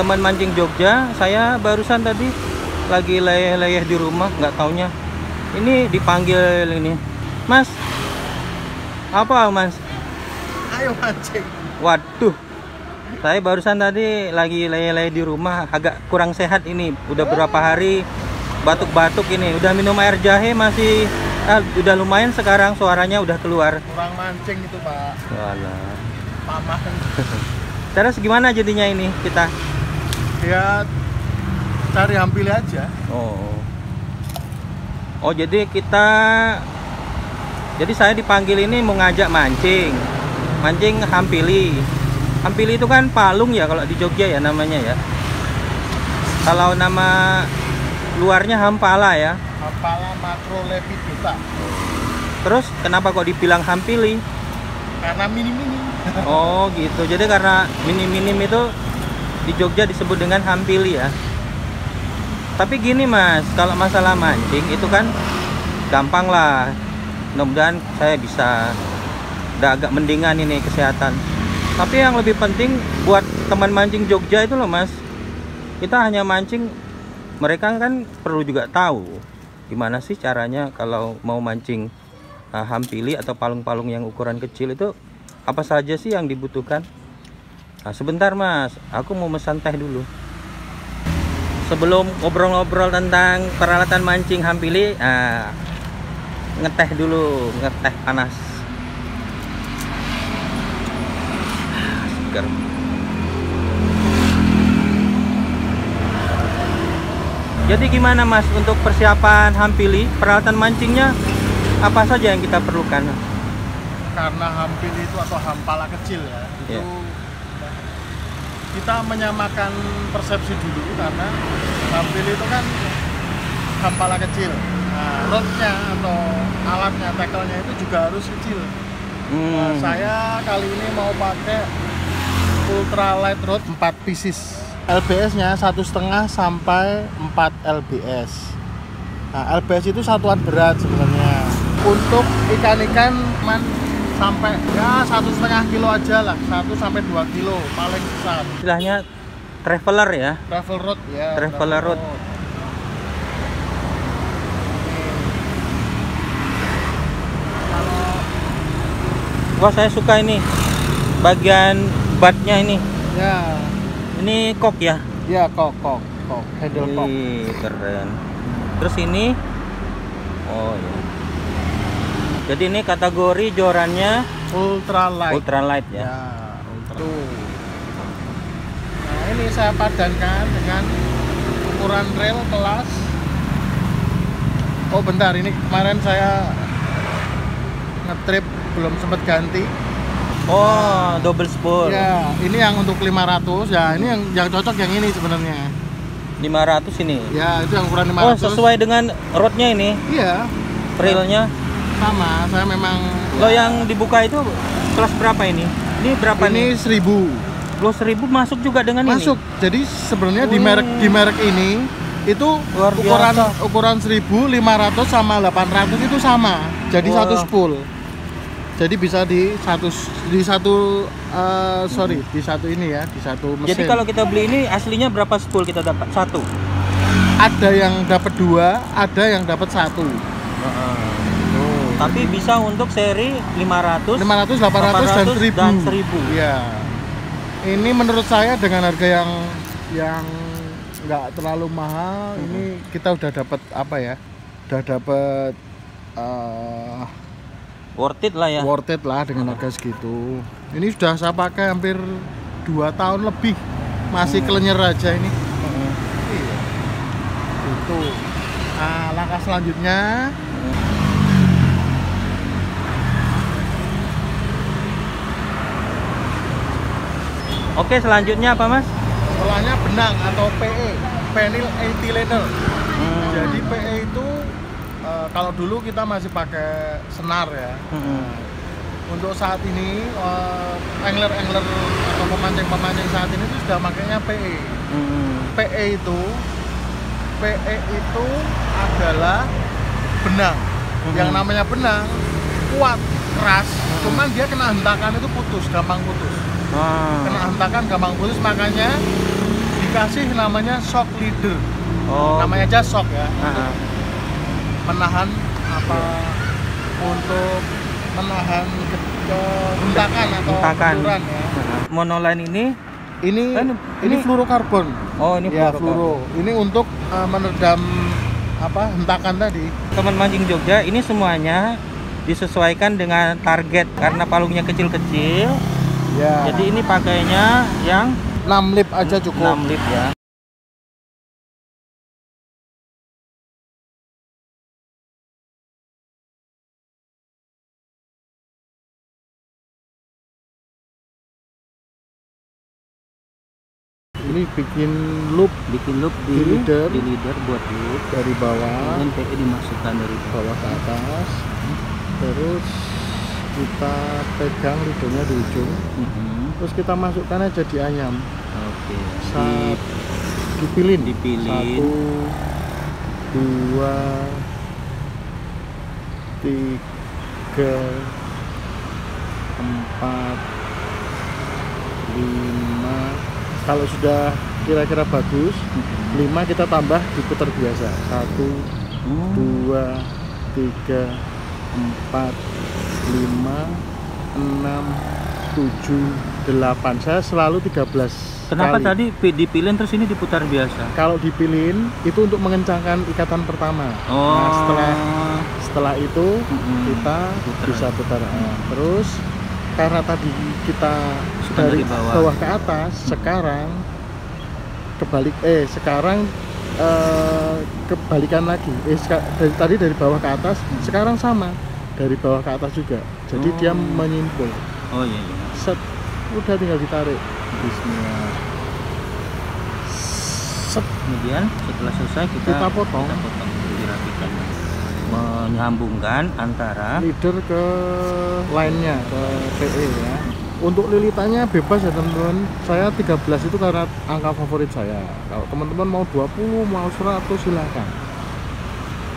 teman mancing Jogja. Saya barusan tadi lagi leyeh-leyeh di rumah, nggak taunya ini dipanggil ini. Mas, apa mas? Ayo mancing. Waduh, saya barusan tadi lagi leyeh-leyeh di rumah, agak kurang sehat ini. Udah berapa hari batuk-batuk ini. Udah minum air jahe masih udah lumayan, sekarang suaranya udah keluar. Kurang mancing itu pak. Walah. Paman. Terus gimana jadinya ini kita? Ya cari hampili aja. Oh jadi saya dipanggil ini mau ngajak mancing hampili. Hampili itu kan palung ya kalau di Jogja ya namanya ya. Kalau nama luarnya hampala ya. Hampala macrolepidota. Terus kenapa kok dibilang hampili? Karena mini-mini. Oh gitu. Jadi karena minim-minim itu di Jogja disebut dengan hampili ya. Tapi gini mas, kalau masalah mancing itu kan gampang lah. Mudah-mudahan saya bisa, udah agak mendingan ini kesehatan. Tapi yang lebih penting buat teman mancing Jogja itu loh mas, kita hanya mancing, mereka kan perlu juga tahu gimana sih caranya kalau mau mancing hampili atau palung-palung yang ukuran kecil itu apa saja sih yang dibutuhkan. Nah, sebentar mas, aku mau pesan teh dulu. Sebelum ngobrol-ngobrol tentang peralatan mancing hampili, ngeteh dulu, ngeteh panas. Segar. Jadi gimana mas untuk persiapan hampili, peralatan mancingnya apa saja yang kita perlukan? Karena hampili itu atau hampala kecil ya, itu kita menyamakan persepsi dulu, karena hampili itu kan hampala kecil. Nah, rodnya atau alatnya, tackle-nya itu juga harus kecil. Nah, saya kali ini mau pakai ultralight rod 4 pieces. LBS-nya 1,5 sampai 4 LBS. Nah, LBS itu satuan berat sebenarnya. Untuk ikan-ikan sampai ya 1,5 kilo aja lah, 1 sampai 2 kilo paling besar. Istilahnya traveler ya? Travel rod ya. Traveler rod. Wah saya suka ini bagian batnya ini. Ya. Ini kok ya? Ya kok handle kok. Keren. Terus ini, oh ya. Jadi ini kategori jorannya ultralight. Ultralight ya. Ya, Nah ini saya padankan dengan ukuran reel kelas. Oh bentar, ini kemarin saya ngetrip belum sempat ganti. Oh, double spool. Ya, ini yang untuk 500 ya. Ini yang cocok yang ini sebenarnya. 500 ini. Ya, itu yang ukuran 500. Oh, sesuai dengan rodnya ini. Iya. Reelnya sama, saya memang. Lo yang dibuka itu kelas berapa ini? Ini berapa ini? Ini 1000. Lo 1000 masuk juga dengan ini? Masuk. Jadi sebenarnya di merek ini itu ukuran 1500 sama 800 itu sama. Jadi satu spool. Jadi bisa di satu ini ya, di satu mesin. Jadi kalau kita beli ini aslinya berapa spool kita dapat? Satu? Ada yang dapat 2, ada yang dapat 1. Tapi bisa untuk seri 500, 800 dan 1000. Iya. Ini menurut saya dengan harga yang nggak terlalu mahal, ini kita udah dapat apa ya? Udah dapat worth it lah ya. Worth it lah dengan harga segitu. Ini sudah saya pakai hampir 2 tahun lebih. Masih kelenyer aja ini. Iya. Itu. Nah, langkah selanjutnya Oke, selanjutnya apa mas? setelahnya benang atau PE, penil ethylene. Jadi PE itu kalau dulu kita masih pakai senar ya. Untuk saat ini angler atau pemancing saat ini sudah makanya PE. PE itu adalah benang. Yang namanya benang kuat, keras, cuman dia kena hentakan itu putus, gampang putus. Kena hentakan gampang putus, makanya dikasih namanya shock leader. Oh. Namanya aja shock ya. Ah, Menahan apa untuk menahan hentakan atau benturan ya. Monoline ini Ini fluorokarbon. oh ini Ya, fluoro. fluoro. Ini untuk meredam apa hentakan tadi. Teman mancing Jogja ini semuanya disesuaikan dengan target karena palungnya kecil-kecil. Ya. Jadi ini pakainya yang 6 lip aja cukup. 6 lip ya. Ini bikin loop Bikin loop Di leader. buat loop. dari bawah Kemudian PE dimasukkan dari bawah ke atas. Terus kita pegang leadernya di ujung. Terus kita masukkan aja di ayam. Oke. Dipilin. Dipilin. 1, 2, 3, 4, 5. Kalau sudah kira-kira bagus, 5 kita tambah diputar biasa. 1, 2, 3, 4, 5, 6, 7, 8. Saya selalu 13 Kenapa kali. tadi dipilin terus ini diputar biasa? Kalau dipilin itu untuk mengencangkan ikatan pertama. Nah, setelah itu kita Putar. bisa putar. Nah, terus karena tadi kita dari dari bawah. bawah ke atas, sekarang kebalikan lagi. Tadi dari bawah ke atas, sekarang sama dari bawah ke atas juga. Jadi dia menyimpul. Oh iya iya. Set, udah tinggal ditarik. Bismillah. Set. Kemudian setelah selesai Kita potong. dirapikan, menyambungkan antara Leader ke lainnya, ke PE ya. Untuk lilitannya bebas ya teman-teman. Saya 13 itu karena angka favorit saya. Kalau teman-teman mau 20, mau 100 silakan.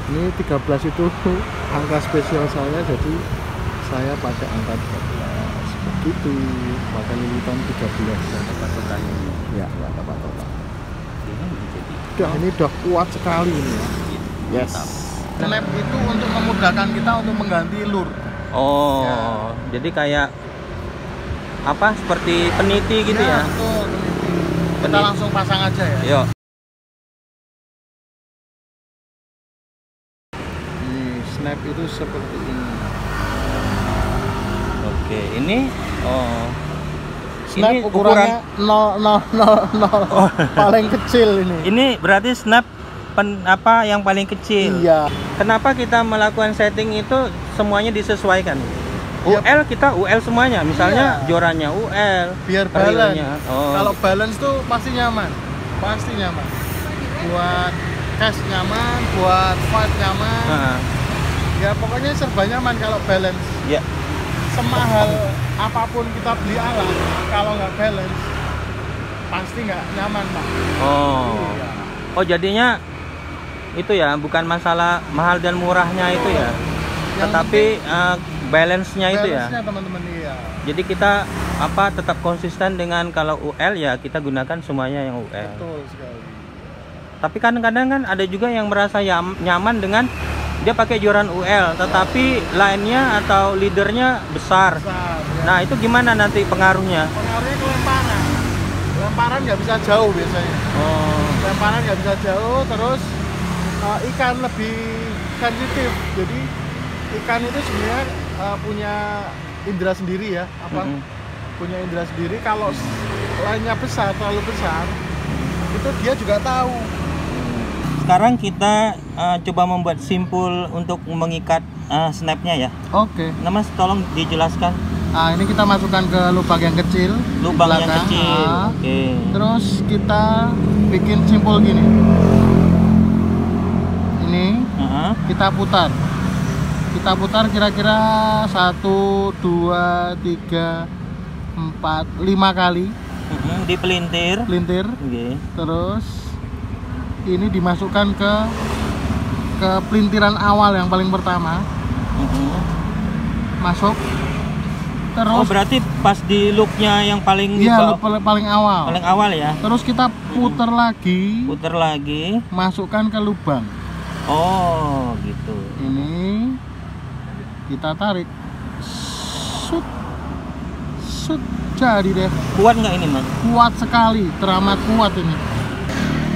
Ini 13 itu angka spesial saya, jadi saya pakai angka 13. Begitu, pakai lilitan 13. dapat total. Ya, nggak dapat total. Jadi Ini udah kuat sekali ini ya. Yes. Snap itu untuk memudahkan kita untuk mengganti lur. Oh, Ya. jadi kayak apa? Seperti peniti gitu ya? Betul. Kita Peniti. langsung pasang aja ya. Yuk. Nih, snap itu seperti ini. Oke, ini Snap ini ukurannya 0,000 paling kecil ini. Ini berarti snap apa yang paling kecil. Iya. Kenapa kita melakukan setting itu semuanya disesuaikan? Yap. UL kita UL semuanya, misalnya Iya. jorannya UL, Biar balance. reelnya. Oh. Kalau balance tuh pasti nyaman. Pasti nyaman. Buat cash nyaman, buat fight nyaman. Nah, Ya pokoknya serba nyaman kalau balance. ya. Semahal apapun kita beli alat, kalau nggak balance pasti nggak nyaman, Pak. Oh. Iya. Oh, jadinya itu ya, bukan masalah mahal dan murahnya itu ya. Yang Tetapi balance-nya itu ya. Balance-nya teman-teman, iya. Jadi kita tetap konsisten dengan kalau UL ya kita gunakan semuanya yang UL. Betul sekali. Tapi kadang-kadang kan ada juga yang merasa nyaman dengan dia pakai joran UL, tetapi line-nya atau leadernya besar. Besar, ya. Nah, itu gimana nanti pengaruhnya? Pengaruhnya ke lemparan. Lemparan nggak bisa jauh biasanya. Oh, Lemparan nggak bisa jauh, terus ikan lebih sensitif. Jadi ikan itu sebenarnya punya indera sendiri ya, punya indera sendiri. Kalau lainnya besar, terlalu besar, itu dia juga tahu. sekarang kita coba membuat simpul untuk mengikat snapnya ya. Oke. Nah, Mas, tolong dijelaskan Nah, ini kita masukkan ke lubang yang kecil. lubang yang belakang. kecil. Oke. Terus kita bikin simpul gini. Ini kita putar. Kita putar kira-kira 1, 2, 3, 4, 5 kali. Dipelintir. Pelintir. Oke. Terus ini dimasukkan ke pelintiran awal yang paling pertama. Masuk. Oh, berarti pas di loopnya yang paling iya, paling awal. Paling awal ya. Terus kita putar lagi. Putar lagi. Masukkan ke lubang. Oh, gitu. Ini kita tarik. Sut. Sut. Jadi deh. Kuat nggak ini, Mas? Kuat sekali, teramat kuat ini.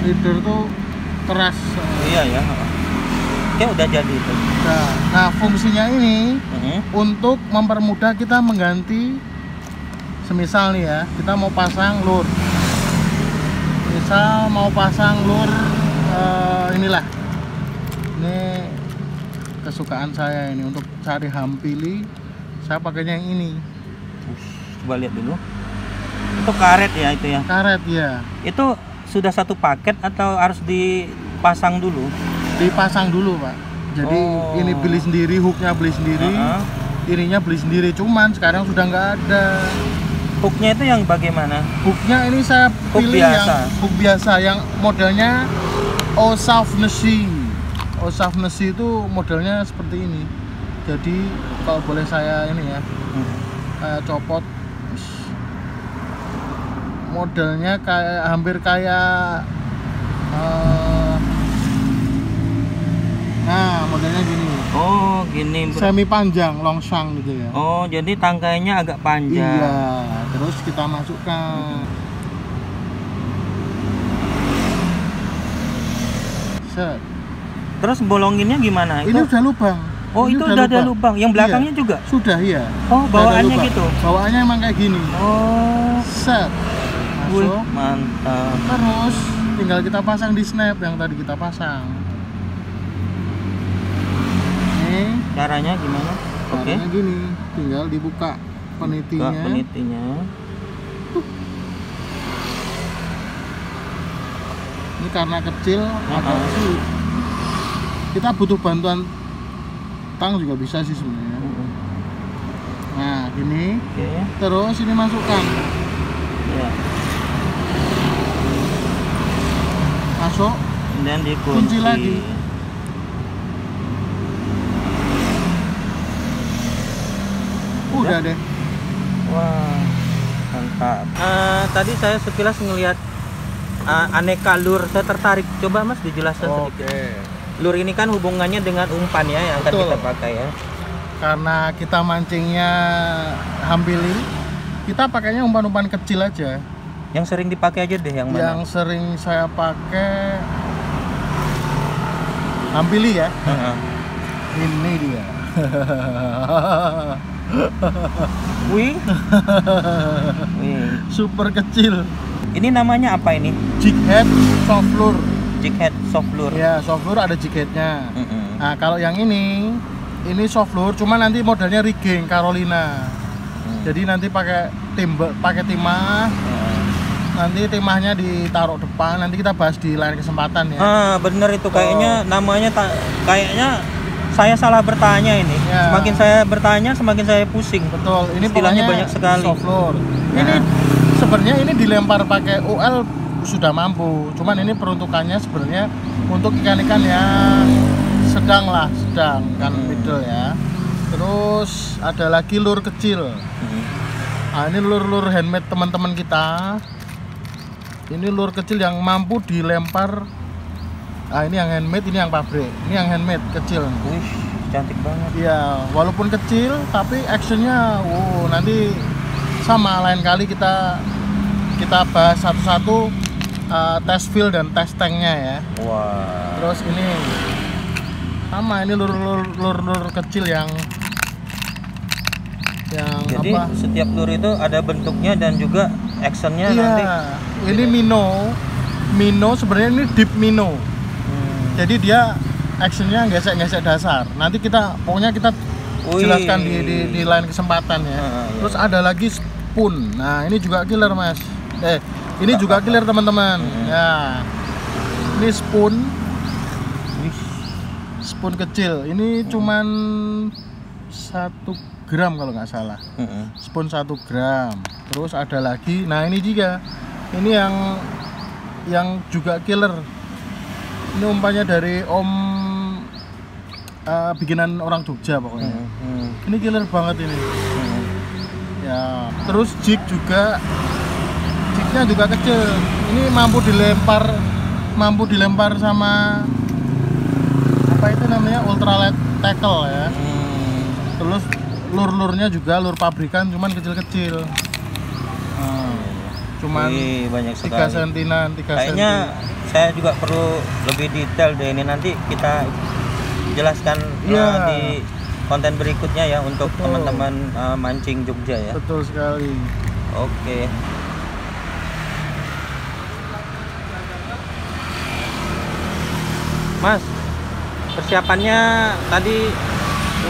Leader tuh keras. Iya ya. Oke, udah jadi itu. Nah, fungsinya ini untuk mempermudah kita mengganti. Semisal nih ya, kita mau pasang lur. Misal mau pasang lur inilah. Ini kesukaan saya ini untuk cari hampili. Saya pakainya yang ini. Coba lihat dulu. Itu karet ya itu ya? Karet ya. Itu sudah satu paket atau harus dipasang dulu? Dipasang dulu, Pak. Jadi ini beli sendiri, hooknya beli sendiri, ininya beli sendiri. Cuman sekarang sudah nggak ada. Hooknya itu yang bagaimana? Hooknya ini saya pilih yang hook biasa, yang modelnya Osafnesi. Osafnesi itu modelnya seperti ini. Jadi kalau boleh saya ini ya, copot. Modelnya kayak hampir kayak nah, modelnya gini. Oh, gini. Semi panjang, longsang gitu ya. Oh, jadi tangkainya agak panjang. Iya, terus kita masukkan. Set. Terus bolonginnya gimana? Ini udah lubang. Oh, ini itu udah ada lubang. Yang belakangnya iya. Juga? Sudah, iya. Oh, bawaannya gitu? Bawaannya emang kayak gini. Oh. Set. Masuk. Mantap. Terus tinggal kita pasang di snap yang tadi kita pasang. Ini caranya gimana? Caranya gini, tinggal dibuka penitinya. Buka penitinya. Ini karena kecil, agak sulit. Kita butuh bantuan tang juga bisa sih sebenarnya. Nah, gini. Terus ini masukkan. Ya. Masuk. Dan dikunci lagi. Udah deh. Wah, mantap. Tadi saya sekilas ngelihat aneka lure, saya tertarik. Coba Mas dijelaskan sedikit. Lure ini kan hubungannya dengan umpan ya yang akan kita pakai ya. Karena kita mancingnya hampili, kita pakainya umpan-umpan kecil aja. Yang sering dipakai aja deh yang mana? Yang sering saya pakai hampili ya. Ini dia. Wih. Super kecil. Ini namanya apa ini? Jighead soft lure. Jighead soft lure. Ya, soft lure ada jigheadnya. Nah, kalau yang ini soft lure, cuma nanti modelnya rigging Carolina. Jadi nanti pakai timah. Nanti timahnya ditaruh depan. Nanti kita bahas di lain kesempatan ya. Bener itu kayaknya namanya kayaknya saya salah bertanya ini. Ya. Semakin saya bertanya, semakin saya pusing. Betul. Ini istilahnya banyak sekali. Soft lure. Ini sebenarnya ini dilempar pakai UL sudah mampu. Cuman ini peruntukannya sebenarnya untuk ikan-ikan yang sedang kan middle ya. Terus ada lagi lure kecil. Nah, ini lure handmade teman-teman kita. Ini lure kecil yang mampu dilempar. Nah, ini yang handmade, ini yang pabrik. Ini yang handmade kecil. Wih, cantik banget. Iya, walaupun kecil tapi actionnya nanti sama, lain kali kita bahas satu-satu test feel dan test tanknya ya. Wah. Terus ini sama, ini lure kecil yang jadi setiap lure itu ada bentuknya dan juga actionnya nanti. Ini Mino sebenarnya ini deep Mino. Jadi dia actionnya gesek-gesek dasar. Nanti pokoknya kita jelaskan di lain kesempatan ya. Terus ada lagi spoon. Nah, ini juga killer Mas. Ini juga killer teman-teman. Ya. Ini spoon kecil. Ini cuman 1 gram kalau nggak salah. Spoon 1 gram. Terus ada lagi. Nah, ini juga. Ini yang juga killer. Ini umpannya dari Om bikinan orang Jogja pokoknya. Ini killer banget ini. Ya, terus jig juga, jignya juga kecil. Ini mampu dilempar sama apa itu namanya ultralight tackle ya. Terus lur-lurnya juga lur pabrikan, cuman kecil-kecil. Cuman banyak 3 sekali. sentinan, 3 Kayaknya saya juga perlu lebih detail deh, ini nanti kita jelaskan Iya. di konten berikutnya ya untuk Betul. teman-teman mancing Jogja ya. Betul sekali. Oke. Mas, persiapannya tadi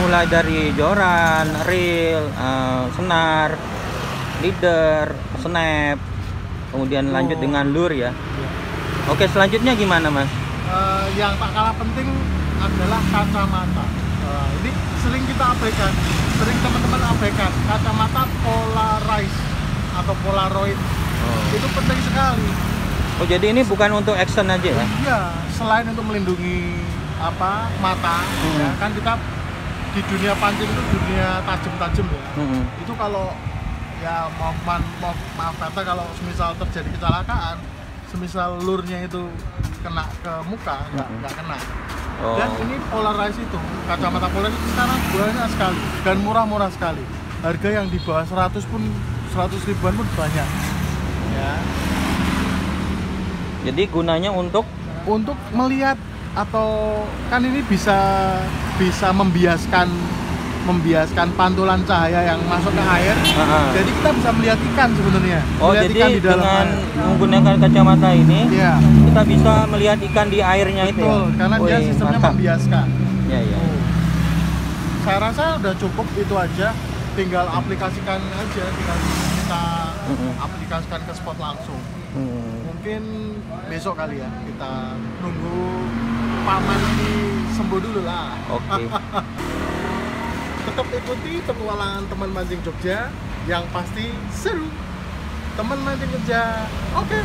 mulai dari joran, reel, senar, leader, snap, kemudian lanjut dengan lure ya. Oke, selanjutnya gimana Mas? Yang tak kalah penting adalah kacamata. Ini sering kita abaikan, sering teman-teman abaikan. Kacamata polarized atau polaroid itu penting sekali. Oh, jadi ini bukan untuk action aja ya? Iya, selain untuk melindungi mata, ya kan kita di dunia pancing itu dunia tajam-tajam ya. Itu kalau ya maaf kata, kalau semisal terjadi kecelakaan, semisal lurnya itu kena ke muka, nggak kena. Dan ini polarized itu, kacamata polarized itu sekarang banyak sekali dan murah-murah sekali. Harga yang di bawah 100 ribuan pun banyak. Ya. Jadi gunanya untuk Melihat, atau kan ini bisa membiaskan pantulan cahaya yang masuk ke air. Jadi kita bisa melihat ikan sebenarnya. Melihat jadi ikan di dalam dengan air. menggunakan kacamata ini, Iya. kita bisa melihat ikan di airnya itu ya? Betul, karena dia sistemnya mantap. membiaskan. Ya, ya. Saya rasa udah cukup itu aja. Tinggal aplikasikan aja, tinggal kita aplikasikan ke spot langsung. Mungkin besok kali ya, kita nunggu paman ini sembuh dulu lah. Oke. Tetap ikuti petualangan teman mancing Jogja, yang pasti seru. Teman mancing Jogja. Oke.